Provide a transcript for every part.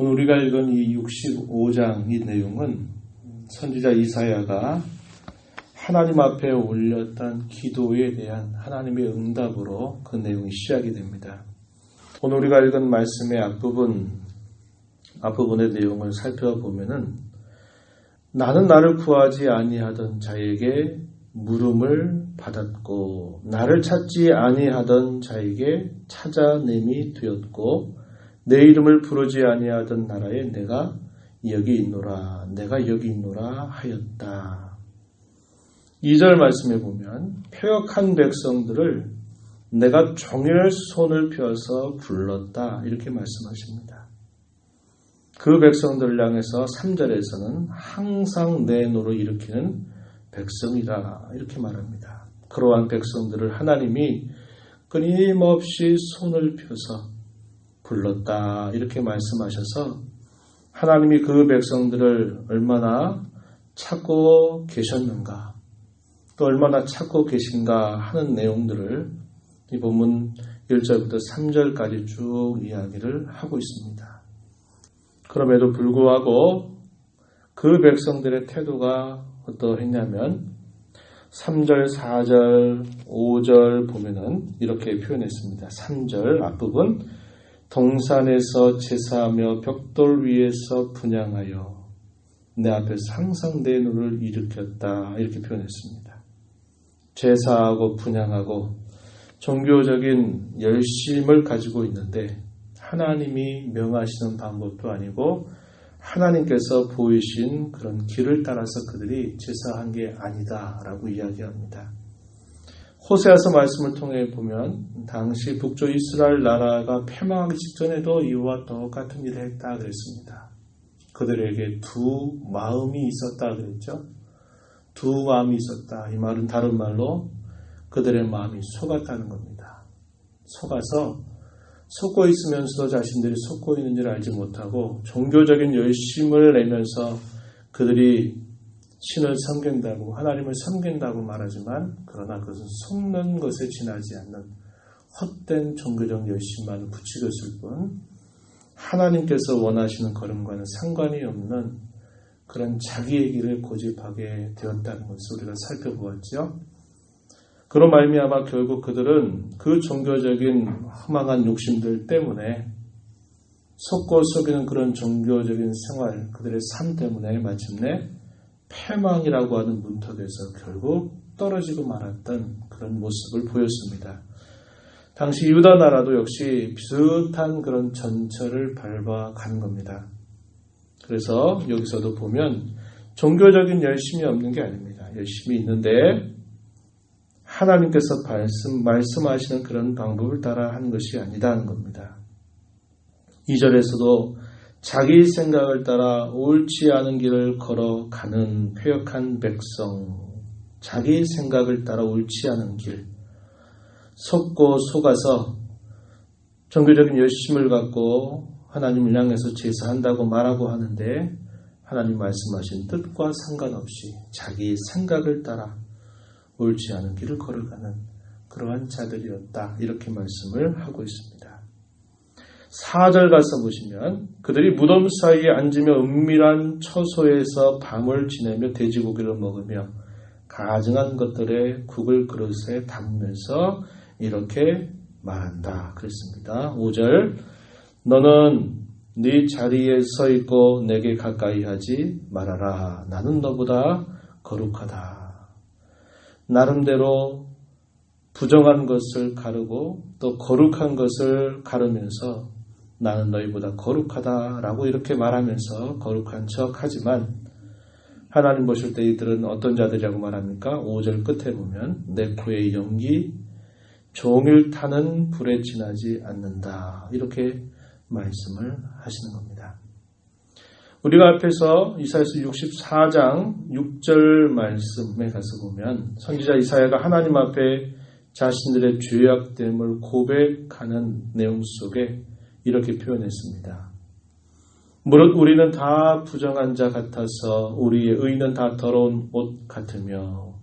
오늘 우리가 읽은 이 65장 이 내용은 선지자 이사야가 하나님 앞에 올렸던 기도에 대한 하나님의 응답으로 그 내용이 시작이 됩니다. 오늘 우리가 읽은 말씀의 앞부분의 내용을 살펴보면은 나는 나를 구하지 아니하던 자에게 물음을 받았고 나를 찾지 아니하던 자에게 찾아냄이 되었고 내 이름을 부르지 아니하던 나라에 내가 여기 있노라 하였다. 2절 말씀에 보면 패역한 백성들을 내가 종일 손을 펴서 불렀다 이렇게 말씀하십니다. 그 백성들을 향해서 3절에서는 항상 내 노를 일으키는 백성이다 이렇게 말합니다. 그러한 백성들을 하나님이 끊임없이 손을 펴서 불렀다 이렇게 말씀하셔서 하나님이 그 백성들을 얼마나 찾고 계셨는가 또 얼마나 찾고 계신가 하는 내용들을 이 본문 1절부터 3절까지 쭉 이야기를 하고 있습니다. 그럼에도 불구하고 그 백성들의 태도가 어떠했냐면 3절, 4절, 5절 보면은 이렇게 표현했습니다. 3절 앞부분 동산에서 제사하며 벽돌 위에서 분향하여 내 앞에서 항상 내 눈을 일으켰다 이렇게 표현했습니다. 제사하고 분향하고 종교적인 열심을 가지고 있는데 하나님이 명하시는 방법도 아니고 하나님께서 보이신 그런 길을 따라서 그들이 제사한 게 아니다라고 이야기합니다. 호세아서 말씀을 통해 보면 당시 북쪽 이스라엘 나라가 패망하기 직전에도 이와 똑같은 일을 했다 그랬습니다. 그들에게 두 마음이 있었다 그랬죠. 두 마음이 있었다. 이 말은 다른 말로 그들의 마음이 속았다는 겁니다. 속아서 속고 있으면서도 자신들이 속고 있는지를 알지 못하고 종교적인 열심을 내면서 그들이 신을 섬긴다고 하나님을 섬긴다고 말하지만 그러나 그것은 속는 것에 지나지 않는 헛된 종교적 열심만 붙이고 있을 뿐 하나님께서 원하시는 걸음과는 상관이 없는 그런 자기의 길을 고집하게 되었다는 것을 우리가 살펴보았죠. 그런 말미암아 결국 그들은 그 종교적인 허망한 욕심들 때문에 속고 속이는 그런 종교적인 생활, 그들의 삶 때문에 마침내 패망이라고 하는 문턱에서 결국 떨어지고 말았던 그런 모습을 보였습니다. 당시 유다 나라도 역시 비슷한 그런 전철을 밟아간 겁니다. 그래서 여기서도 보면 종교적인 열심이 없는 게 아닙니다. 열심이 있는데 하나님께서 말씀하시는 그런 방법을 따라 한 것이 아니다는 겁니다. 2절에서도 자기 생각을 따라 옳지 않은 길을 걸어가는 패역한 백성, 자기 생각을 따라 옳지 않은 길, 속고 속아서 종교적인 열심을 갖고 하나님을 향해서 제사한다고 말하고 하는데 하나님 말씀하신 뜻과 상관없이 자기 생각을 따라 옳지 않은 길을 걸어가는 그러한 자들이었다. 이렇게 말씀을 하고 있습니다. 4절 가서 보시면 그들이 무덤 사이에 앉으며 은밀한 처소에서 밤을 지내며 돼지고기를 먹으며 가증한 것들의 국을 그릇에 담으면서 이렇게 말한다. 그랬습니다. 5절 너는 네 자리에 서 있고 내게 가까이 하지 말아라. 나는 너보다 거룩하다. 나름대로 부정한 것을 가르고 또 거룩한 것을 가르면서 나는 너희보다 거룩하다라고 이렇게 말하면서 거룩한 척하지만 하나님 보실 때 이들은 어떤 자들이라고 말합니까? 5절 끝에 보면 내 코의 연기 종일 타는 불에 지나지 않는다. 이렇게 말씀을 하시는 겁니다. 우리가 앞에서 이사야서 64장 6절 말씀에 가서 보면 선지자 이사야가 하나님 앞에 자신들의 죄악됨을 고백하는 내용 속에 이렇게 표현했습니다. 무릇 우리는 다 부정한 자 같아서 우리의 의는 다 더러운 옷 같으며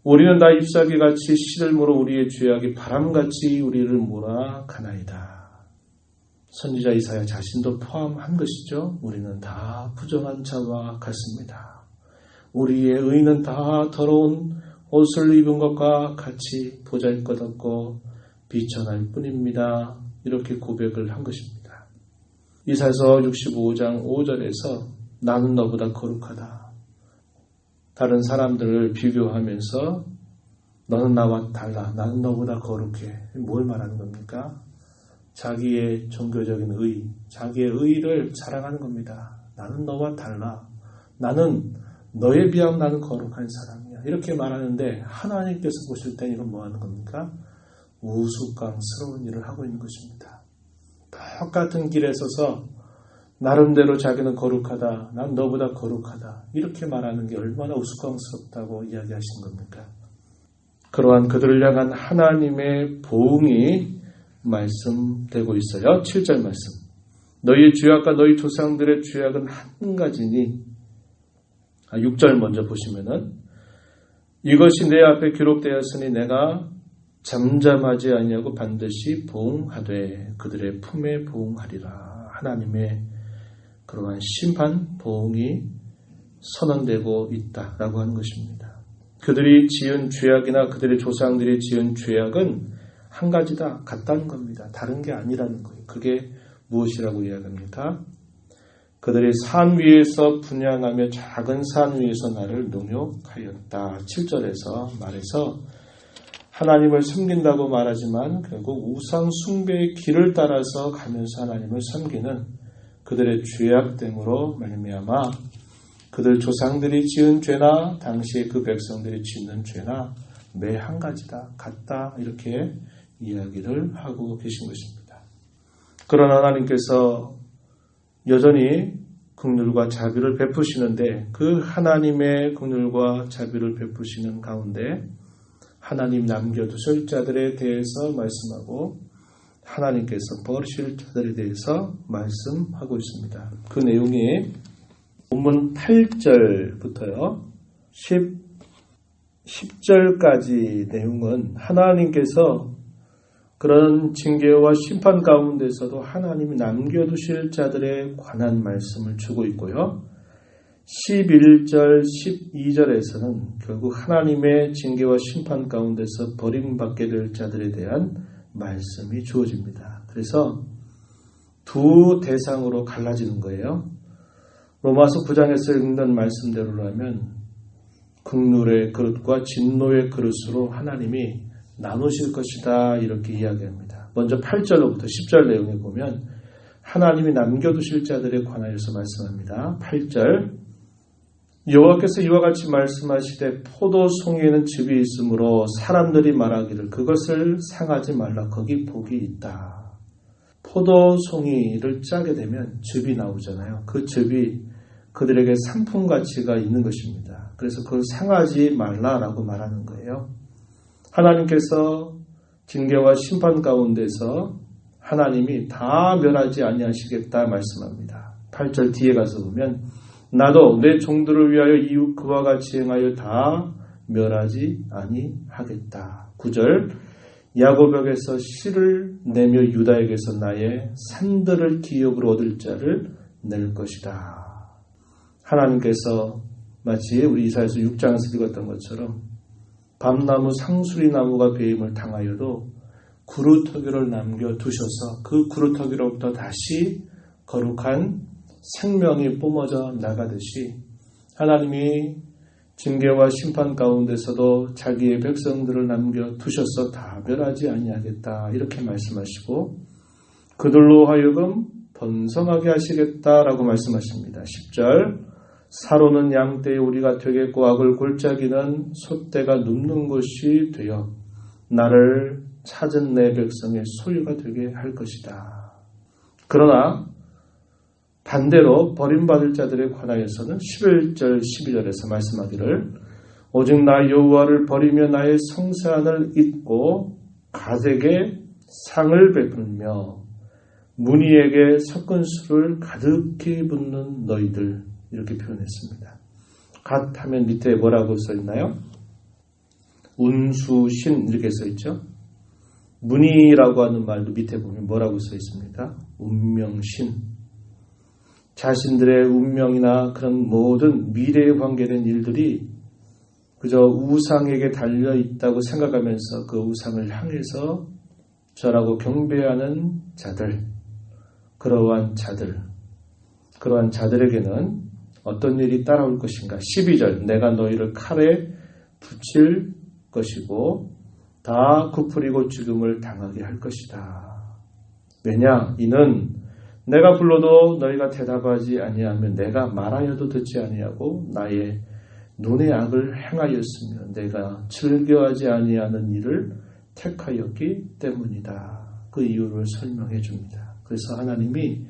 우리는 다 잎사귀같이 씨를 물어 우리의 죄악이 바람같이 우리를 몰아가나이다. 선지자 이사야 자신도 포함한 것이죠. 우리는 다 부정한 자와 같습니다. 우리의 의는 다 더러운 옷을 입은 것과 같이 보잘것없고 비천할 뿐입니다. 이렇게 고백을 한 것입니다. 이사야서 65장 5절에서 나는 너보다 거룩하다. 다른 사람들을 비교하면서 너는 나와 달라. 나는 너보다 거룩해. 뭘 말하는 겁니까? 자기의 종교적인 의, 자기의 의를 자랑하는 겁니다. 나는 너와 달라. 나는 너에 비하면 나는 거룩한 사람이야. 이렇게 말하는데 하나님께서 보실 땐 이건 뭐 하는 겁니까? 우스꽝스러운 일을 하고 있는 것입니다. 똑같은 길에 서서 나름대로 자기는 거룩하다. 난 너보다 거룩하다. 이렇게 말하는 게 얼마나 우스꽝스럽다고 이야기하시는 겁니까? 그러한 그들을 향한 하나님의 보응이 말씀되고 있어요. 7절 말씀. 너희의 죄악과 너희 조상들의 죄악은 한 가지니 6절 먼저 보시면은 이것이 내 앞에 기록되었으니 내가 잠잠하지 아니하고 반드시 보응하되 그들의 품에 보응하리라. 하나님의 그러한 심판 보응이 선언되고 있다라고 하는 것입니다. 그들이 지은 죄악이나 그들의 조상들이 지은 죄악은 한 가지다. 같다는 겁니다. 다른 게 아니라는 거예요. 그게 무엇이라고 이야기합니까? 그들이 산 위에서 분향하며 작은 산 위에서 나를 농욕하였다. 7절에서 말해서 하나님을 섬긴다고 말하지만 결국 우상 숭배의 길을 따라서 가면서 하나님을 섬기는 그들의 죄악됨으로 말미암아 그들 조상들이 지은 죄나 당시에 그 백성들이 짓는 죄나 매 한 가지다. 같다. 이렇게 이야기를 하고 계신 것입니다. 그러나 하나님께서 여전히 긍휼과 자비를 베푸시는데 그 하나님의 긍휼과 자비를 베푸시는 가운데 하나님 남겨두실 자들에 대해서 말씀하고 하나님께서 버리실 자들에 대해서 말씀하고 있습니다. 그 내용이 본문 8절부터요 10절까지 내용은 하나님께서 그런 징계와 심판 가운데서도 하나님이 남겨두실 자들에 관한 말씀을 주고 있고요. 11절, 12절에서는 결국 하나님의 징계와 심판 가운데서 버림받게 될 자들에 대한 말씀이 주어집니다. 그래서 두 대상으로 갈라지는 거예요. 로마서 9장에서 읽는 말씀대로라면 긍휼의 그릇과 진노의 그릇으로 하나님이 나누실 것이다 이렇게 이야기합니다. 먼저 8절로부터 10절 내용에 보면 하나님이 남겨두실 자들에 관하여서 말씀합니다. 8절 여호와께서 이와 같이 말씀하시되 포도송이에는 즙이 있으므로 사람들이 말하기를 그것을 상하지 말라 거기 복이 있다. 포도송이를 짜게 되면 즙이 나오잖아요. 그 즙이 그들에게 상품 가치가 있는 것입니다. 그래서 그걸 상하지 말라라고 말하는 거예요. 하나님께서 징계와 심판 가운데서 하나님이 다 멸하지 아니하시겠다 말씀합니다. 8절 뒤에 가서 보면 나도 내 종들을 위하여 이웃 그와 같이 행하여 다 멸하지 아니하겠다. 9절 야곱에게서 씨를 내며 유다에게서 나의 산들을 기업으로 얻을 자를 낼 것이다. 하나님께서 마치 우리 이사야서 6장에서 읽었던 것처럼 밤나무 상수리나무가 배임을 당하여도 구루터기를 남겨두셔서 그 구루터기로부터 다시 거룩한 생명이 뿜어져 나가듯이 하나님이 징계와 심판 가운데서도 자기의 백성들을 남겨두셔서 다 멸하지 아니하겠다 이렇게 말씀하시고 그들로 하여금 번성하게 하시겠다라고 말씀하십니다. 10절 사로는 양떼의 오리가 되겠고 악을 골짜기는 솥대가 눕는 곳이 되어 나를 찾은 내 백성의 소유가 되게 할 것이다. 그러나 반대로 버림받을 자들에 관하여서는 11절 12절에서 말씀하기를 오직 나 여호와를 버리며 나의 성산을 잊고 갓에게 상을 베풀며 문희에게 섞은 술을 가득히 붓는 너희들 이렇게 표현했습니다. 갓 하면 밑에 뭐라고 써있나요? 운수신 이렇게 써있죠. 문의라고 하는 말도 밑에 보면 뭐라고 써 있습니까? 운명신. 자신들의 운명이나 그런 모든 미래에 관계된 일들이 그저 우상에게 달려있다고 생각하면서 그 우상을 향해서 절하고 경배하는 자들, 그러한 자들에게는 어떤 일이 따라올 것인가? 12절, 내가 너희를 칼에 붙일 것이고 다 굽으리고 죽음을 당하게 할 것이다. 왜냐? 이는 내가 불러도 너희가 대답하지 아니하면 내가 말하여도 듣지 아니하고 나의 눈의 악을 행하였으며 내가 즐겨하지 아니하는 일을 택하였기 때문이다. 그 이유를 설명해 줍니다. 그래서 하나님이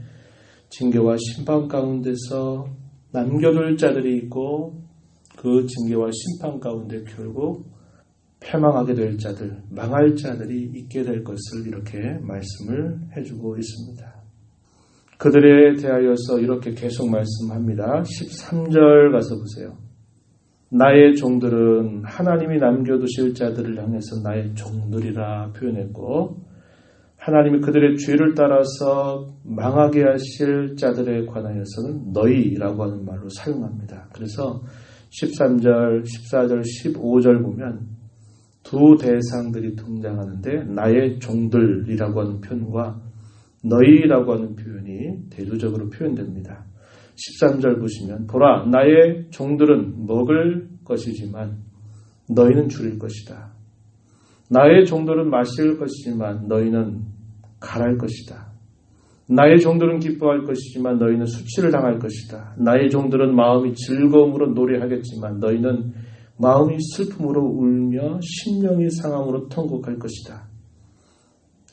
징계와 심판 가운데서 남겨둘 자들이 있고 그 징계와 심판 가운데 결국 패망하게 될 자들, 망할 자들이 있게 될 것을 이렇게 말씀을 해주고 있습니다. 그들에 대하여서 이렇게 계속 말씀합니다. 13절 가서 보세요. 나의 종들은 하나님이 남겨두실 자들을 향해서 나의 종들이라 표현했고 하나님이 그들의 죄를 따라서 망하게 하실 자들에 관하여서는 너희라고 하는 말로 사용합니다. 그래서 13절, 14절, 15절 보면 두 대상들이 등장하는데 나의 종들이라고 하는 표현과 너희라고 하는 표현이 대조적으로 표현됩니다. 13절 보시면 보라 나의 종들은 먹을 것이지만 너희는 줄일 것이다. 나의 종들은 마실 것이지만 너희는 갈할 것이다. 나의 종들은 기뻐할 것이지만 너희는 수치를 당할 것이다. 나의 종들은 마음이 즐거움으로 노래하겠지만 너희는 마음이 슬픔으로 울며 심령이 상함으로 통곡할 것이다.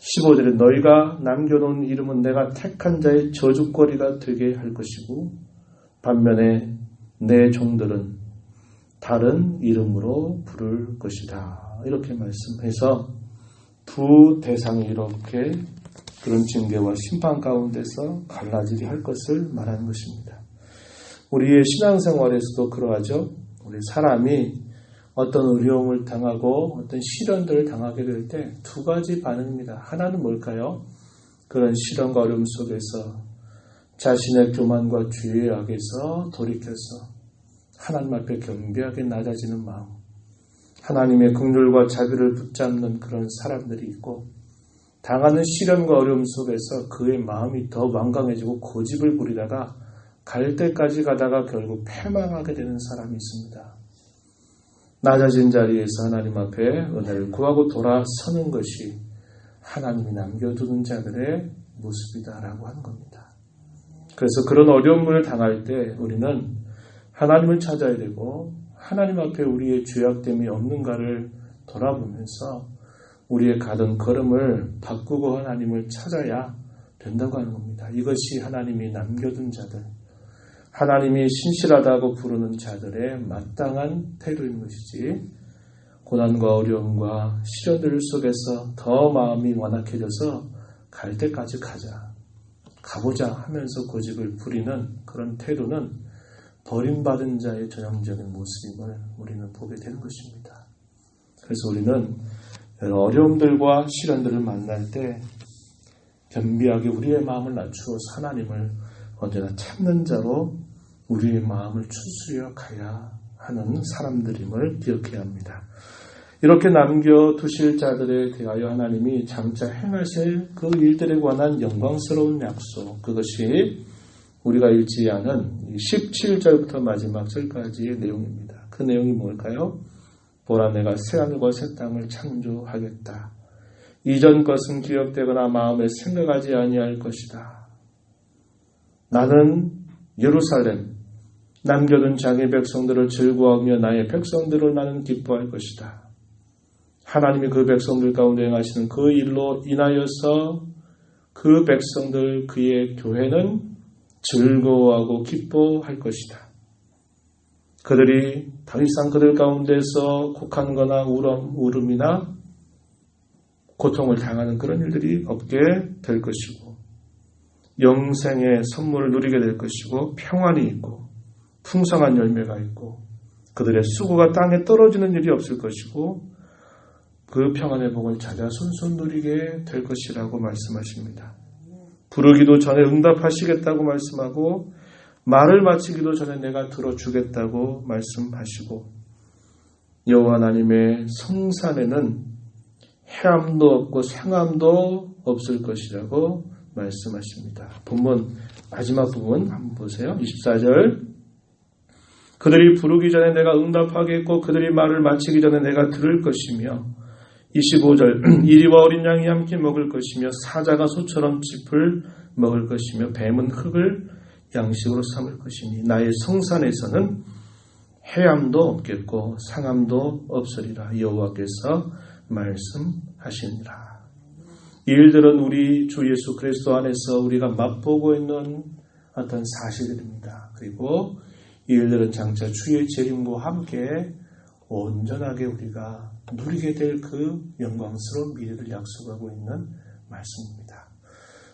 15절에 너희가 남겨놓은 이름은 내가 택한 자의 저주거리가 되게 할 것이고 반면에 내 종들은 다른 이름으로 부를 것이다. 이렇게 말씀해서 두 대상이 이렇게 그런 징계와 심판 가운데서 갈라지게 할 것을 말하는 것입니다. 우리의 신앙생활에서도 그러하죠. 우리 사람이 어떤 어려움을 당하고 어떤 시련들을 당하게 될 때 두 가지 반응입니다. 하나는 뭘까요? 그런 시련과 어려움 속에서 자신의 교만과 죄의 악에서 돌이켜서 하나님 앞에 겸비하게 낮아지는 마음, 하나님의 긍휼과 자비를 붙잡는 그런 사람들이 있고 당하는 시련과 어려움 속에서 그의 마음이 더 완강해지고 고집을 부리다가 갈 때까지 가다가 결국 패망하게 되는 사람이 있습니다. 낮아진 자리에서 하나님 앞에 은혜를 구하고 돌아서는 것이 하나님이 남겨두는 자들의 모습이다라고 하는 겁니다. 그래서 그런 어려움을 당할 때 우리는 하나님을 찾아야 되고 하나님 앞에 우리의 죄악됨이 없는가를 돌아보면서 우리의 가던 걸음을 바꾸고 하나님을 찾아야 된다고 하는 겁니다. 이것이 하나님이 남겨둔 자들, 하나님이 신실하다고 부르는 자들의 마땅한 태도인 것이지 고난과 어려움과 시련들 속에서 더 마음이 완악해져서 갈 때까지 가보자 하면서 고집을 부리는 그런 태도는 버림받은 자의 전형적인 모습임을 우리는 보게 되는 것입니다. 그래서 우리는 어려움들과 시련들을 만날 때 겸비하게 우리의 마음을 낮추어서 하나님을 언제나 찾는 자로 우리의 마음을 추스려 가야 하는 사람들임을 기억해야 합니다. 이렇게 남겨두실 자들에 대하여 하나님이 장차 행하실 그 일들에 관한 영광스러운 약속, 그것이 우리가 읽지 않은 17절부터 마지막 절까지의 내용입니다. 그 내용이 뭘까요? 보라 내가 새하늘과 새 땅을 창조하겠다. 이전 것은 기억되거나 마음에 생각하지 아니할 것이다. 나는 예루살렘 남겨둔 자기 백성들을 즐거워하며 나의 백성들을 나는 기뻐할 것이다. 하나님이 그 백성들 가운데 행하시는 그 일로 인하여서 그 백성들 그의 교회는 즐거워하고 기뻐할 것이다. 그들이 더 이상 그들 가운데서 곡한거나 울음이나 고통을 당하는 그런 일들이 없게 될 것이고 영생의 선물을 누리게 될 것이고 평안이 있고 풍성한 열매가 있고 그들의 수고가 땅에 떨어지는 일이 없을 것이고 그 평안의 복을 찾아 손손 누리게 될 것이라고 말씀하십니다. 부르기도 전에 응답하시겠다고 말씀하고 말을 마치기도 전에 내가 들어주겠다고 말씀하시고 여호와 하나님의 성산에는 해함도 없고 상함도 없을 것이라고 말씀하십니다. 본문 마지막 부분 한번 보세요. 24절 그들이 부르기 전에 내가 응답하겠고 그들이 말을 마치기 전에 내가 들을 것이며 25절 이리와 어린 양이 함께 먹을 것이며 사자가 소처럼 짚을 먹을 것이며 뱀은 흙을 양식으로 삼을 것이니 나의 성산에서는 해함도 없겠고 상함도 없으리라 여호와께서 말씀하시니라. 이 일들은 우리 주 예수 그리스도 안에서 우리가 맛보고 있는 어떤 사실들입니다. 그리고 이 일들은 장차 주의 재림과 함께 온전하게 우리가 누리게 될 그 영광스러운 미래를 약속하고 있는 말씀입니다.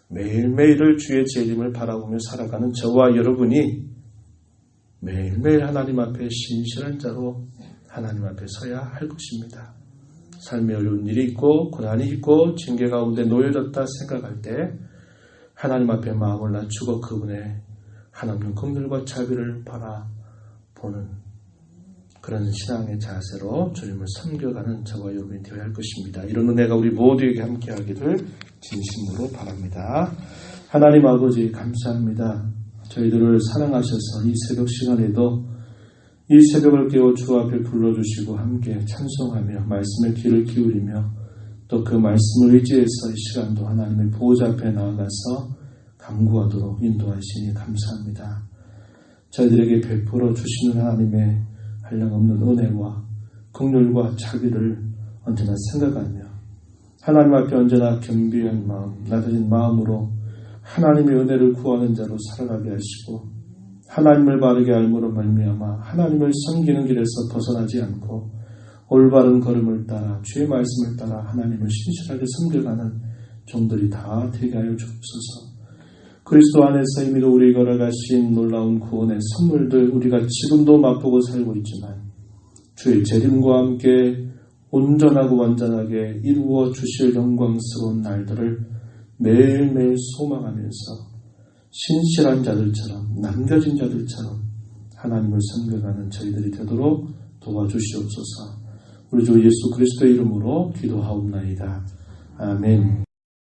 매일매일을 주의 재림을 바라보며 살아가는 저와 여러분이 매일매일 하나님 앞에 신실한 자로 하나님 앞에 서야 할 것입니다. 삶에 어려운 일이 있고 고난이 있고 징계 가운데 놓여졌다 생각할 때 하나님 앞에 마음을 낮추고 그분의 하나님의 긍휼과 자비를 바라보는 그런 신앙의 자세로 주님을 섬겨가는 저와 여러분이 되어야 할 것입니다. 이런 은혜가 우리 모두에게 함께하기를 진심으로 바랍니다. 하나님 아버지 감사합니다. 저희들을 사랑하셔서 이 새벽 시간에도 이 새벽을 깨워 주 앞에 불러주시고 함께 찬송하며 말씀의 귀를 기울이며 또 그 말씀을 의지해서 이 시간도 하나님의 보호자 앞에 나아가서 간구하도록 인도하시니 감사합니다. 저희들에게 베풀어 주시는 하나님의 한량없는 은혜와 긍휼과 자비를 언제나 생각하며 하나님 앞에 언제나 겸비한 마음, 낮아진 마음으로 하나님의 은혜를 구하는 자로 살아가게 하시고 하나님을 바르게 알므로 말미암아 하나님을 섬기는 길에서 벗어나지 않고 올바른 걸음을 따라 주의 말씀을 따라 하나님을 신실하게 섬겨가는 종들이 다 되게 하여 주옵소서. 그리스도 안에서 이미도 우리에게 허락하신 놀라운 구원의 선물들 우리가 지금도 맛보고 살고 있지만 주의 재림과 함께 온전하고 완전하게 이루어 주실 영광스러운 날들을 매일매일 소망하면서 신실한 자들처럼 남겨진 자들처럼 하나님을 섬겨가는 저희들이 되도록 도와주시옵소서. 우리 주 예수 그리스도의 이름으로 기도하옵나이다. 아멘.